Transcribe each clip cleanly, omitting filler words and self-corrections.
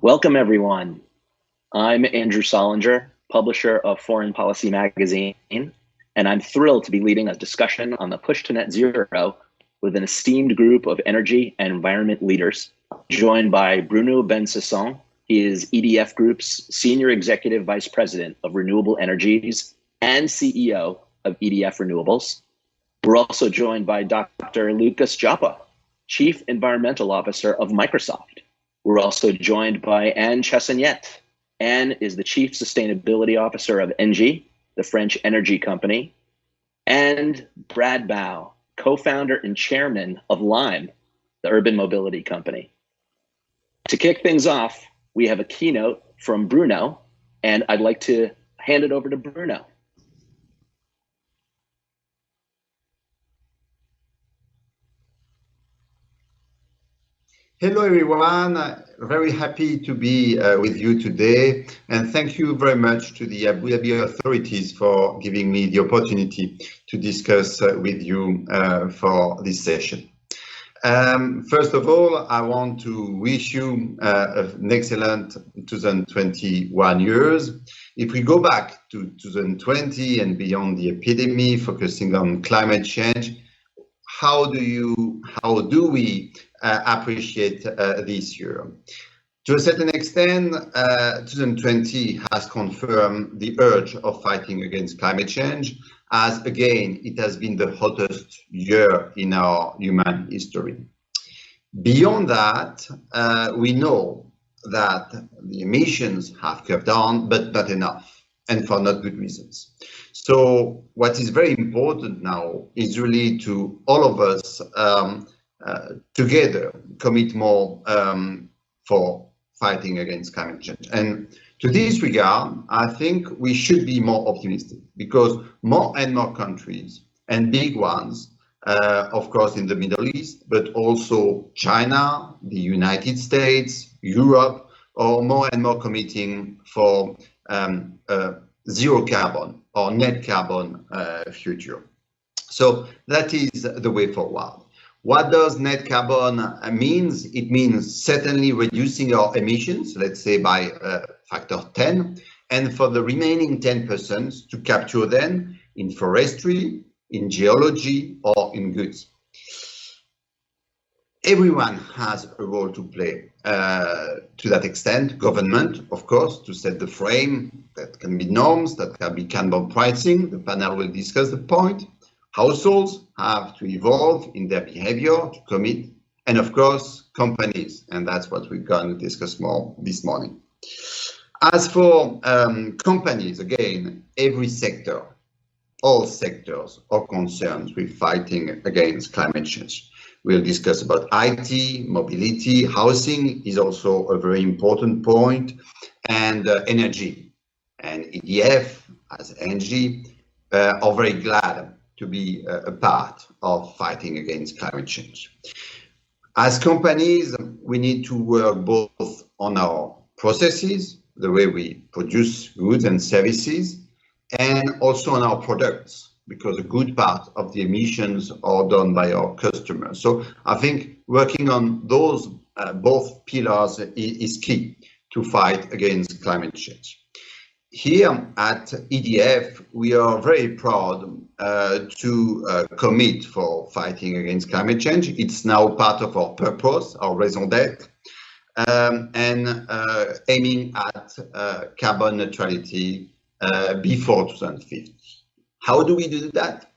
Welcome, everyone. I'm Andrew Solinger, publisher of Foreign Policy Magazine, and I'm thrilled to be leading a discussion on the push to net zero with an esteemed group of energy and environment leaders, joined by Bruno Bensasson. He is EDF Group's Senior Executive Vice President of Renewable Energies and CEO of EDF Renewables. We're also joined by Dr. Lucas Joppa, Chief Environmental Officer of Microsoft. We're also joined by Anne Chassagnette. Anne is the Chief Sustainability Officer of ENGIE, the French energy company, and Brad Bow, co-founder and chairman of Lime, the urban mobility company. To kick things off, we have a keynote from Bruno, and I'd like to hand it over to Bruno. Hello, everyone. Very happy to be with you today. And thank you very much to the Abu Dhabi authorities for giving me the opportunity to discuss with you for this session. First of all, I want to wish you an excellent 2021 years. If we go back to 2020 and beyond the epidemic, focusing on climate change, how do we appreciate this year? To a certain extent, 2020 has confirmed the urge of fighting against climate change, as again, it has been the hottest year in our human history. Beyond that, we know that the emissions have kept on, but not enough, and for not good reasons. So what is very important now is really to all of us together commit more for fighting against climate change. And to this regard, I think we should be more optimistic, because more and more countries, and big ones, of course in the Middle East, but also China, the United States, Europe, are more and more committing for zero carbon or net carbon future. So that is the way forward. What does net carbon means? It means certainly reducing our emissions, let's say by factor 10, and for the remaining 10% to capture them in forestry, in geology, or in goods. Everyone has a role to play to that extent. Government, of course, to set the frame. That can be norms, that can be carbon pricing. The panel will discuss the point. Households have to evolve in their behavior to commit, and of course, companies, and that's what we're going to discuss more this morning. As for companies, again, every sector, all sectors are concerned with fighting against climate change. We'll discuss about IT, mobility, housing is also a very important point, and energy. And EDF, as ENGIE, are very glad to be a part of fighting against climate change. As companies, we need to work both on our processes, the way we produce goods and services, and also on our products, because a good part of the emissions are done by our customers. So I think working on those both pillars is key to fight against climate change. Here at EDF, we are very proud to commit for fighting against climate change. It's now part of our purpose, our raison d'être, and aiming at carbon neutrality before 2050. How do we do that?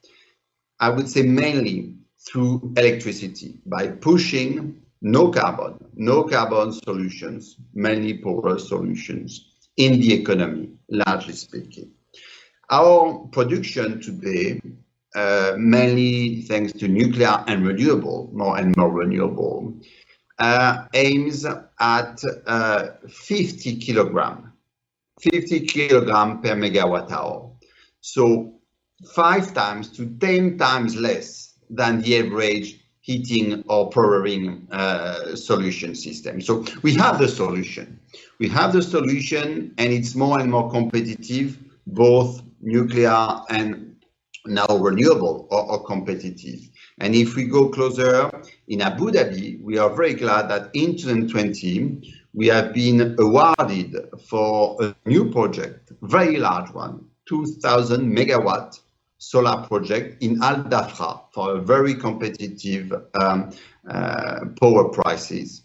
I would say mainly through electricity, by pushing no carbon solutions, mainly porous solutions, in the economy, largely speaking. Our production today, mainly thanks to nuclear and renewable, more and more renewable, aims at 50 kilogram per megawatt hour. So 5 times to 10 times less than the average heating or powering solution system. So we have the solution. We have the solution, and it's more and more competitive. Both nuclear and now renewable are competitive. And if we go closer, in Abu Dhabi, we are very glad that in 2020, we have been awarded for a new project, very large one, 2,000 megawatt solar project in Al Dhafra for a very competitive power prices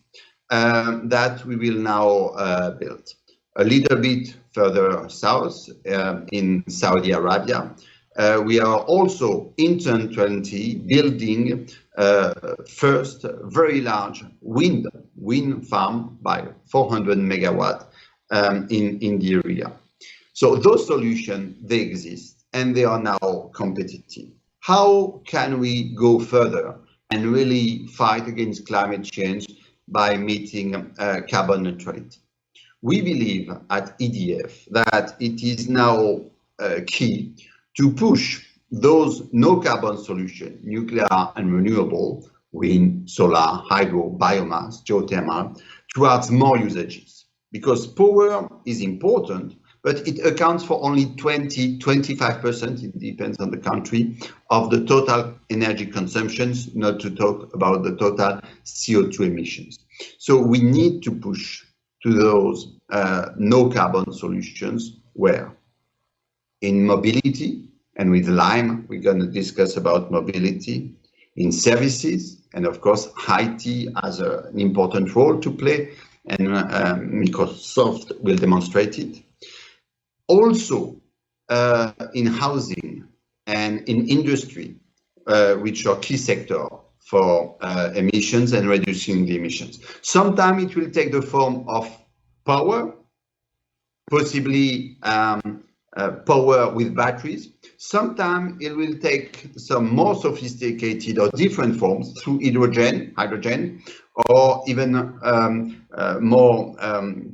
that we will now build. A little bit further south in Saudi Arabia, we are also in 2020 building first very large wind farm by 400 megawatt in the area. So those solutions, they exist and they are now competitive. How can we go further and really fight against climate change by meeting carbon neutrality? We believe at EDF that it is now key to push those no carbon solutions, nuclear and renewable, wind, solar, hydro, biomass, geothermal, towards more usages. Because power is important, but it accounts for only 20-25%, it depends on the country, of the total energy consumptions, not to talk about the total CO2 emissions. So we need to push to those no carbon solutions where? In mobility, and with Lime, we're going to discuss about mobility, in services, and of course, IT has an important role to play, and Microsoft will demonstrate it. Also, in housing and in industry, which are key sector for emissions and reducing the emissions. Sometimes it will take the form of power, possibly power with batteries. Sometimes it will take some more sophisticated or different forms through hydrogen, or even more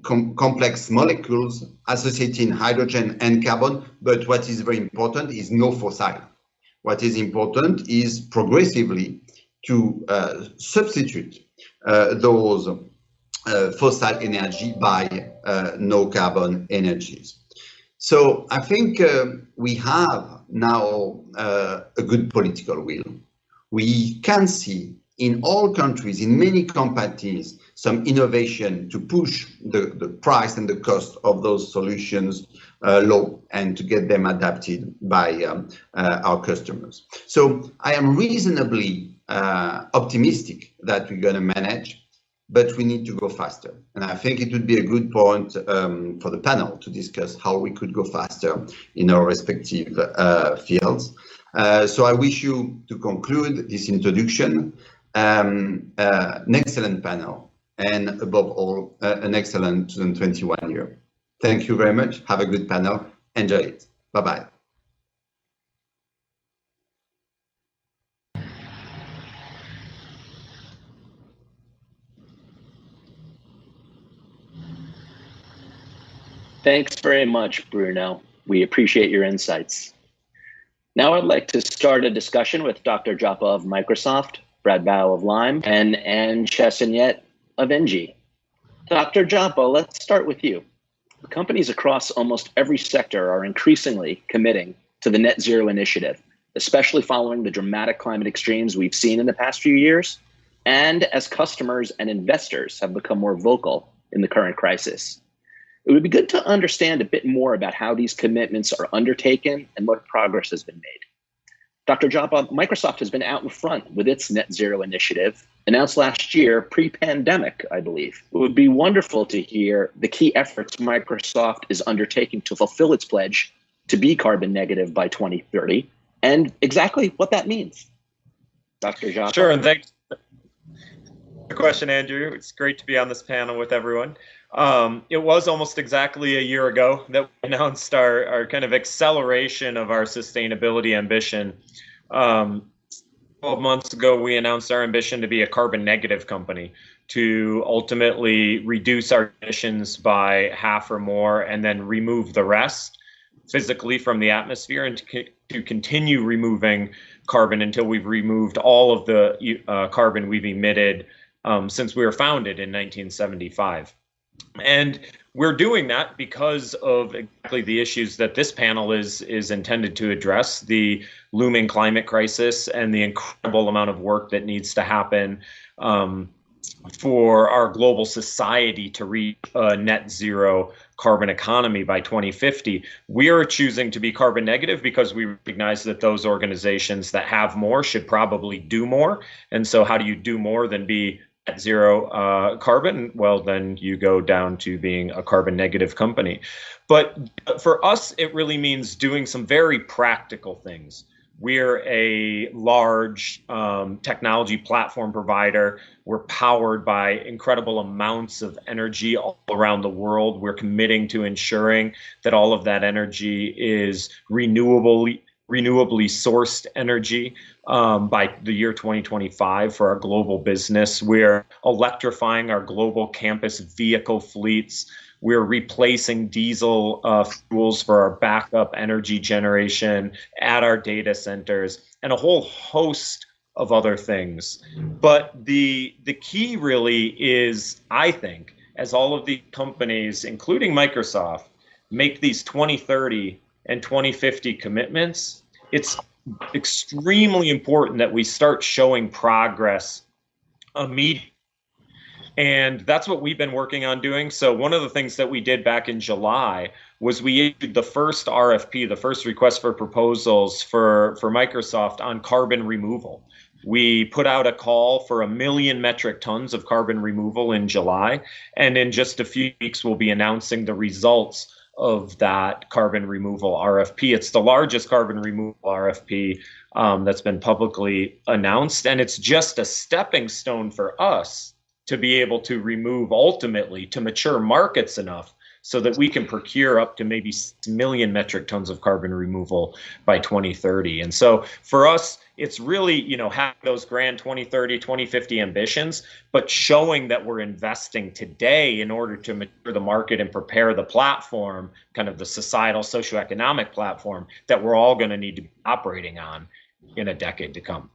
complex molecules associating hydrogen and carbon. But what is very important is no fossil. What is important is progressively to substitute those fossil energy by no carbon energies. So I think we have now a good political will. We can see in all countries, in many companies, some innovation to push the price and the cost of those solutions low and to get them adapted by our customers. So I am reasonably optimistic that we're going to manage, but we need to go faster. And I think it would be a good point for the panel to discuss how we could go faster in our respective fields. So I wish you to conclude this introduction, an excellent panel, and above all, an excellent 2021 year. Thank you very much. Have a good panel. Enjoy it. Bye-bye. Thanks very much, Bruno. We appreciate your insights. Now I'd like to start a discussion with Dr. Joppa of Microsoft, Brad Bao of Lime, and Anne Chassagnette of Engie. Dr. Joppa, let's start with you. Companies across almost every sector are increasingly committing to the net zero initiative, especially following the dramatic climate extremes we've seen in the past few years, and as customers and investors have become more vocal in the current crisis. It would be good to understand a bit more about how these commitments are undertaken and what progress has been made. Dr. Joppa, Microsoft has been out in front with its net zero initiative, announced last year, pre-pandemic, I believe. It would be wonderful to hear the key efforts Microsoft is undertaking to fulfill its pledge to be carbon negative by 2030, and exactly what that means. Dr. Joppa. Sure, and thanks for the question, Andrew. It's great to be on this panel with everyone. It was almost exactly a year ago that we announced our kind of acceleration of our sustainability ambition. 12 months ago, we announced our ambition to be a carbon negative company, to ultimately reduce our emissions by half or more and then remove the rest physically from the atmosphere, and to continue removing carbon until we've removed all of the carbon we've emitted since we were founded in 1975. And we're doing that because of exactly the issues that this panel is intended to address, the looming climate crisis and the incredible amount of work that needs to happen for our global society to reach a net zero carbon economy by 2050. We are choosing to be carbon negative because we recognize that those organizations that have more should probably do more. And so how do you do more than be net zero carbon? Well, then you go down to being a carbon negative company. But for us, it really means doing some very practical things. We're a large technology platform provider. We're powered by incredible amounts of energy all around the world. We're committing to ensuring that all of that energy is renewably sourced energy by the year 2025 for our global business. We're electrifying our global campus vehicle fleets. We're replacing diesel fuels for our backup energy generation at our data centers, and a whole host of other things. But the key really is, I think, as all of the companies, including Microsoft, make these 2030 and 2050 commitments, it's extremely important that we start showing progress immediately. And that's what we've been working on doing. So one of the things that we did back in July was we issued the first RFP, the first request for proposals for Microsoft on carbon removal. We put out a call for 1 million metric tons of carbon removal in July. And in just a few weeks, we'll be announcing the results of that carbon removal RFP. It's the largest carbon removal RFP that's been publicly announced. And it's just a stepping stone for us to be able to remove ultimately to mature markets enough so that we can procure up to maybe 6 million metric tons of carbon removal by 2030. And so for us, it's really, having those grand 2030, 2050 ambitions, but showing that we're investing today in order to mature the market and prepare the platform, kind of the societal, socioeconomic platform that we're all going to need to be operating on in a decade to come.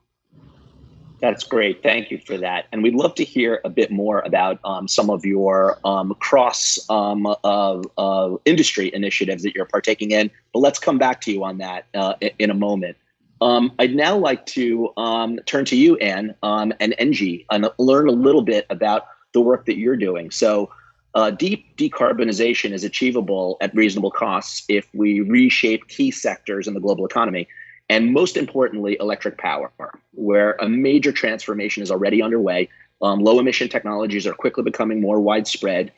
That's great. Thank you for that. And we'd love to hear a bit more about some of your cross industry initiatives that you're partaking in. But let's come back to you on that in a moment. I'd now like to turn to you, Anne, and ENGIE, and learn a little bit about the work that you're doing. So deep decarbonization is achievable at reasonable costs if we reshape key sectors in the global economy. And most importantly, electric power, where a major transformation is already underway. Low emission technologies are quickly becoming more widespread,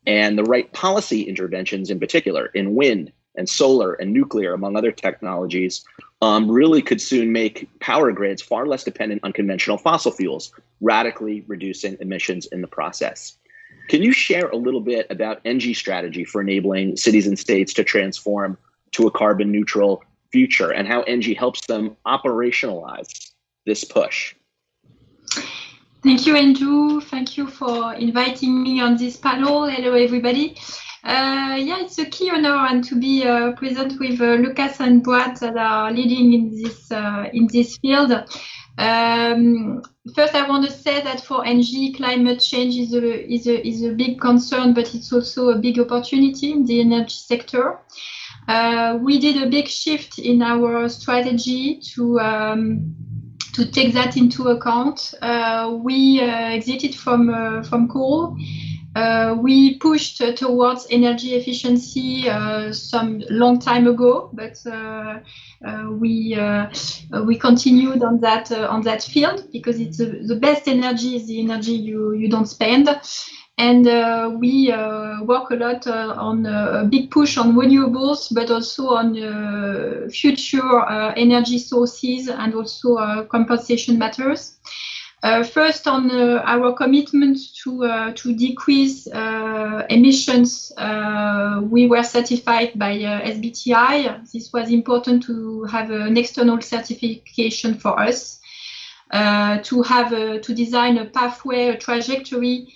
and the right policy interventions in particular in wind and solar and nuclear, among other technologies, really could soon make power grids far less dependent on conventional fossil fuels, radically reducing emissions in the process. Can you share a little bit about ENGIE's strategy for enabling cities and states to transform to a carbon neutral future, and how ENGIE helps them operationalize this push? Thank you, Andrew. Thank you for inviting me on this panel. Hello, everybody. It's a key honor and to be present with Lucas and Brad that are leading in this field. First, I want to say that for ENGIE, climate change is a big concern, but it's also a big opportunity in the energy sector. We did a big shift in our strategy to take that into account. We exited from coal. We pushed towards energy efficiency some long time ago, but we continued on that field because it's the best energy is the energy you don't spend. And we work a lot on a big push on renewables, but also on future energy sources and also compensation matters. First, on our commitment to decrease emissions, we were certified by SBTi. This was important to have an external certification for us, to design a pathway, a trajectory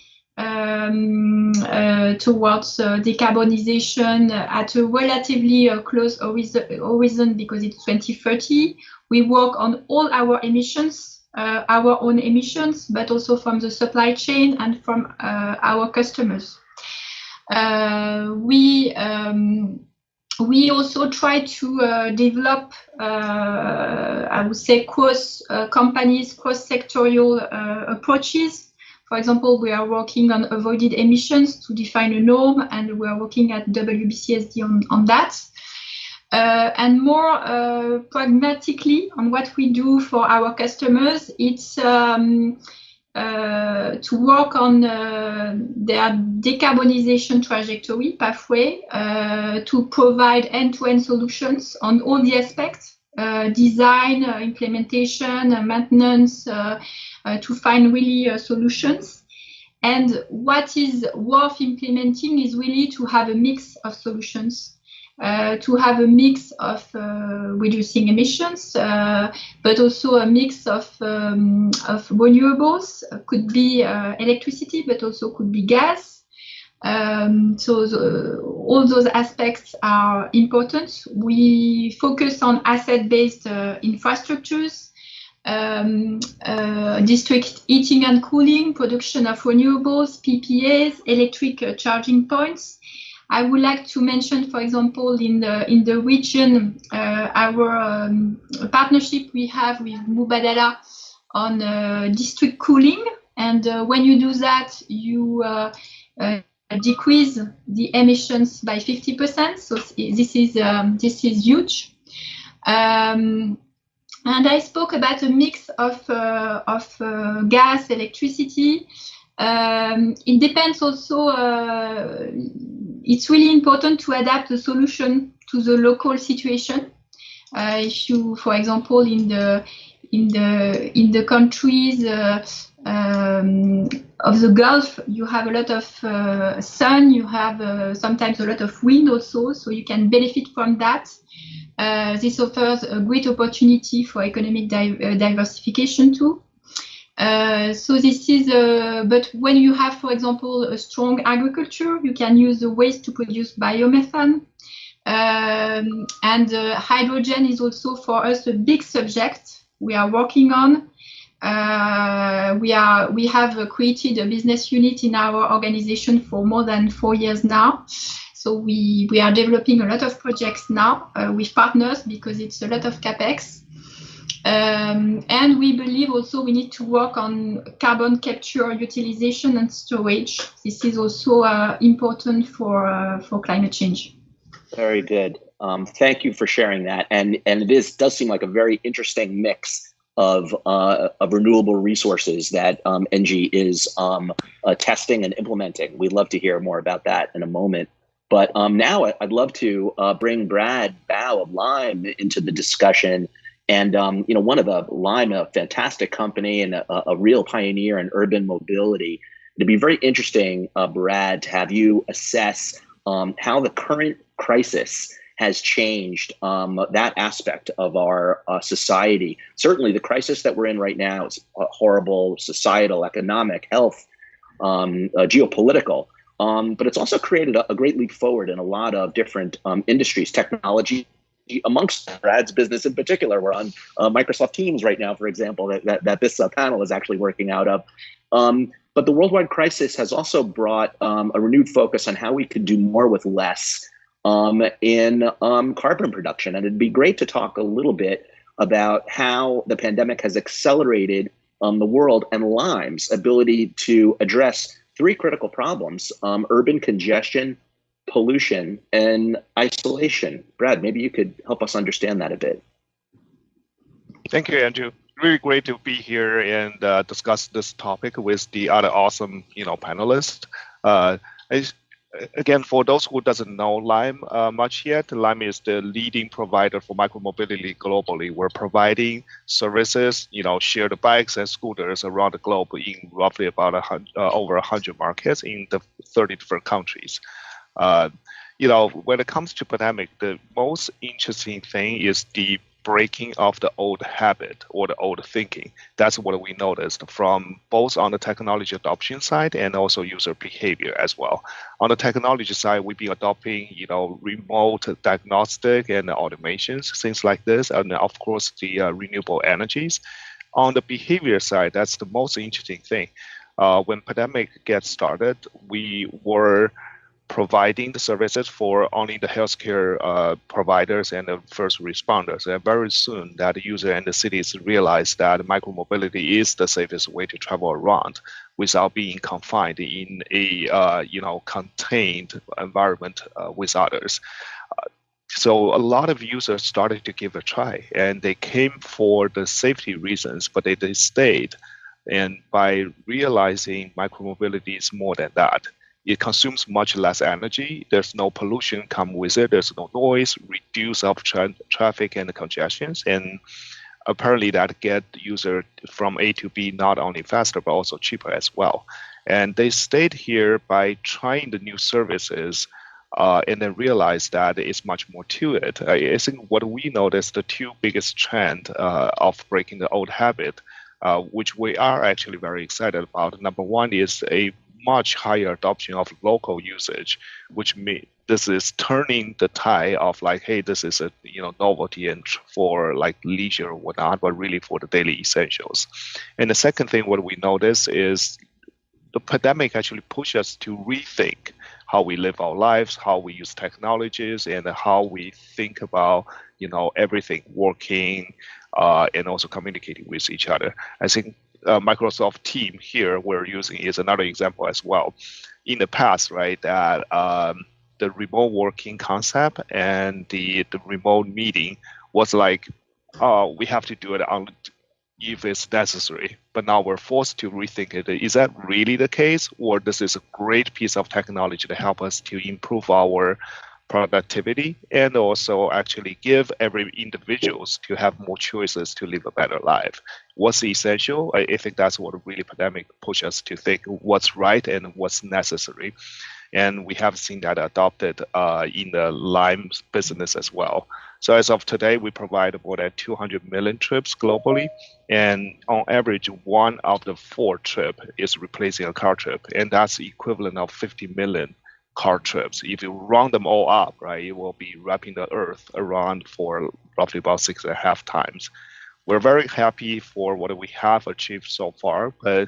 towards decarbonization at a relatively close horizon because it's 2030. We work on all our emissions, our own emissions, but also from the supply chain and from our customers. We also try to develop, I would say, cross companies, cross-sectorial approaches. For example, we are working on avoided emissions to define a norm, and we are working at WBCSD on that. And more pragmatically on what we do for our customers, it's to work on their decarbonization trajectory pathway, to provide end-to-end solutions on all the aspects, design, implementation, maintenance, to find really solutions. And what is worth implementing is really to have a mix of solutions. To have a mix of reducing emissions, but also a mix of renewables. Could be electricity, but also could be gas. All those aspects are important. We focus on asset-based infrastructures, district heating and cooling, production of renewables, PPAs, electric charging points. I would like to mention, for example, in the region, our partnership we have with Mubadala on district cooling. And when you do that, you decrease the emissions by 50%. So this is huge. And I spoke about a mix of gas, electricity. It depends also. It's really important to adapt the solution to the local situation. If you, for example, in the countries of the Gulf, you have a lot of sun. You have sometimes a lot of wind also, so you can benefit from that. This offers a great opportunity for economic diversification too. So this is, but when you have, for example, a strong agriculture, you can use the waste to produce biomethane. And hydrogen is also for us a big subject we are working on. We have created a business unit in our organization for more than 4 years now. So we are developing a lot of projects now with partners because it's a lot of CapEx. And we believe also we need to work on carbon capture, utilization and storage. This is also important for climate change. Very good. Thank you for sharing that. And this does seem like a very interesting mix of renewable resources that ENGIE is testing and implementing. We'd love to hear more about that in a moment. But now I'd love to bring Brad Bow of Lime into the discussion. And one of the Lime, a fantastic company and a real pioneer in urban mobility. It'd be very interesting, Brad, to have you assess how the current crisis has changed that aspect of our society. Certainly, the crisis that we're in right now is horrible, societal, economic, health, geopolitical. But it's also created a great leap forward in a lot of different industries, technology. Amongst Brad's business in particular, we're on Microsoft Teams right now, for example, that this panel is actually working out of. But the worldwide crisis has also brought a renewed focus on how we could do more with less in carbon production. And it'd be great to talk a little bit about how the pandemic has accelerated the world and Lime's ability to address 3 critical problems: urban congestion, pollution, and isolation. Brad, maybe you could help us understand that a bit. Thank you, Andrew. Really great to be here and discuss this topic with the other awesome, panelists. Again, for those who doesn't know Lime much yet, Lime is the leading provider for micromobility globally. We're providing services, shared bikes and scooters around the globe in roughly about over 100 markets in the 30 different countries. When it comes to pandemic, the most interesting thing is the breaking of the old habit or the old thinking. That's what we noticed from both on the technology adoption side and also user behavior as well. On the technology side, we've been adopting, remote diagnostic and automations, things like this, and of course the renewable energies. On the behavior side, that's the most interesting thing. When pandemic gets started, we were providing the services for only the healthcare providers and the first responders. And very soon that the user and the cities realize that micromobility is the safest way to travel around without being confined in a contained environment with others. So a lot of users started to give a try, and they came for the safety reasons, but they stayed. And by realizing micromobility is more than that, it consumes much less energy. There's no pollution come with it. There's no noise, reduce of traffic and congestions. And apparently that get user from A to B not only faster, but also cheaper as well. And they stayed here by trying the new services and then realized that it's much more to it. I think what we noticed, the two biggest trend of breaking the old habit, which we are actually very excited about. Number one is a much higher adoption of local usage, which means this is turning the tide of like, hey, this is a novelty and for like leisure or whatnot, but really for the daily essentials. And the second thing, what we notice is the pandemic actually pushed us to rethink how we live our lives, how we use technologies, and how we think about everything working and also communicating with each other. I think Microsoft Teams here we're using is another example as well. In the past, right, that the remote working concept and the remote meeting was like, we have to do it if it's necessary. But now we're forced to rethink it. Is that really the case, or this is a great piece of technology to help us to improve our productivity and also actually give every individuals to have more choices to live a better life? What's essential? I think that's what really pandemic pushed us to think what's right and what's necessary. And we have seen that adopted in the Lime business as well. So as of today, we provide more than 200 million trips globally. And on average, 1 out of 4 trips is replacing a car trip. And that's the equivalent of 50 million car trips. If you round them all up, right, it will be wrapping the Earth around for roughly about 6.5 times. We're very happy for what we have achieved so far, but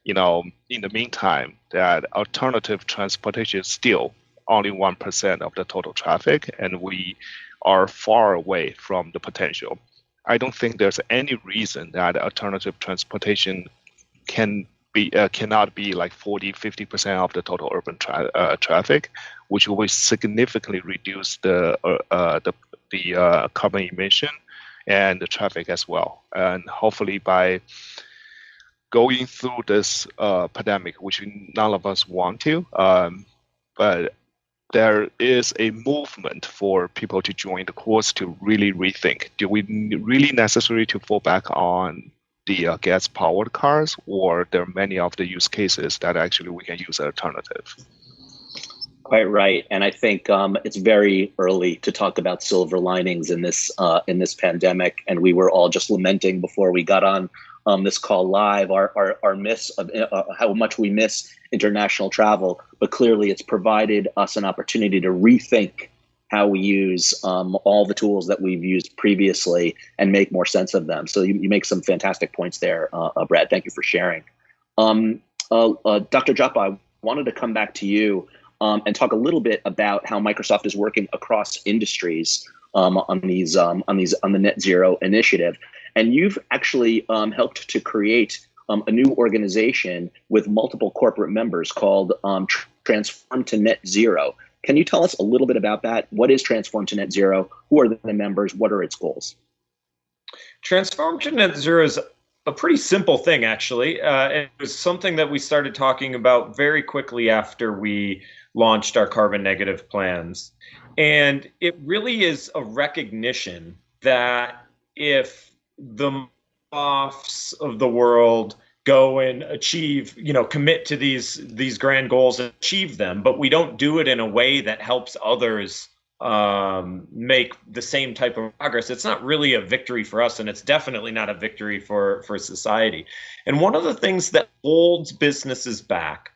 in the meantime, that alternative transportation is still only 1% of the total traffic, and we are far away from the potential. I don't think there's any reason that alternative transportation cannot be like 40-50% of the total urban traffic, which will significantly reduce the carbon emission and the traffic as well. And hopefully by going through this pandemic, which none of us want to, but there is a movement for people to join the course to really rethink. Do we really necessary to fall back on the gas-powered cars, or there are many of the use cases that actually we can use an alternative? Quite right, and I think it's very early to talk about silver linings in this pandemic, and we were all just lamenting before we got on this call live our miss of how much we miss international travel. But clearly, it's provided us an opportunity to rethink how we use all the tools that we've used previously and make more sense of them. So you make some fantastic points there, Brad. Thank you for sharing. Dr. Japa, I wanted to come back to you and talk a little bit about how Microsoft is working across industries on the Net Zero initiative. And you've actually helped to create a new organization with multiple corporate members called Transform to Net Zero. Can you tell us a little bit about that? What is Transform to Net Zero? Who are the members? What are its goals? Transform to Net Zero is a pretty simple thing, actually. It was something that we started talking about very quickly after we launched our carbon negative plans. And it really is a recognition that if the offs of the world go and achieve, commit to these grand goals and achieve them, but we don't do it in a way that helps others make the same type of progress, it's not really a victory for us, and it's definitely not a victory for society. And one of the things that holds businesses back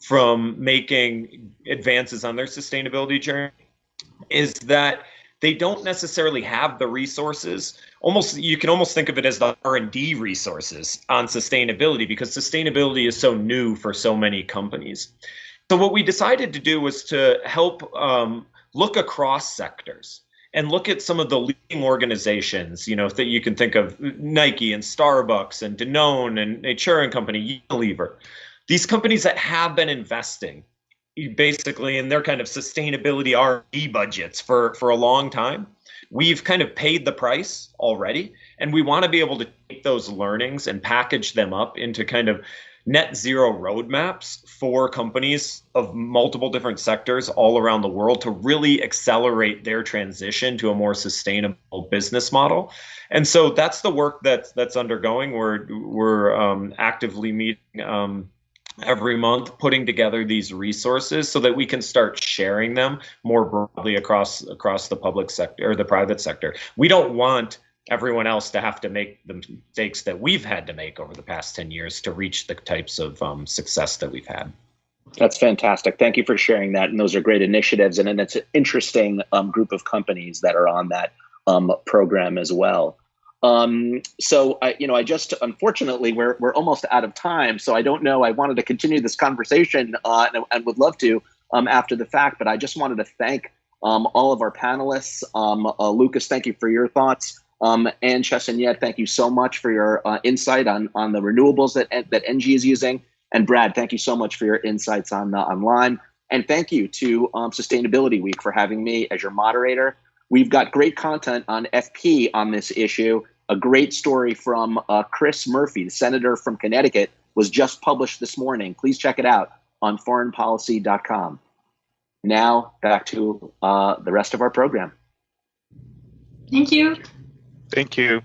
from making advances on their sustainability journey is that they don't necessarily have the resources. You can almost think of it as the R&D resources on sustainability, because sustainability is so new for so many companies. So what we decided to do was to help look across sectors and look at some of the leading organizations, that you can think of: Nike and Starbucks and Danone and Nature & Company, Unilever. These companies that have been investing basically in their kind of sustainability R&D budgets for a long time. We've kind of paid the price already, and we want to be able to take those learnings and package them up into kind of net zero roadmaps for companies of multiple different sectors all around the world to really accelerate their transition to a more sustainable business model. And so that's the work that's undergoing. We're actively meeting every month, putting together these resources so that we can start sharing them more broadly across the public sector or the private sector. We don't want everyone else to have to make the mistakes that we've had to make over the past 10 years to reach the types of success that we've had. That's fantastic. Thank you for sharing that. And those are great initiatives. And it's an interesting group of companies that are on that program as well. So I just, unfortunately, we're almost out of time. So I don't know. I wanted to continue this conversation and would love to after the fact. But I just wanted to thank all of our panelists. Lucas, thank you for your thoughts. And Chesson-Yet, thank you so much for your insight on the renewables that ENGIE is using. And Brad, thank you so much for your insights on Lime. And thank you to Sustainability Week for having me as your moderator. We've got great content on FP on this issue. A great story from Chris Murphy, the senator from Connecticut, was just published this morning. Please check it out on foreignpolicy.com. Now back to the rest of our program. Thank you. Thank you.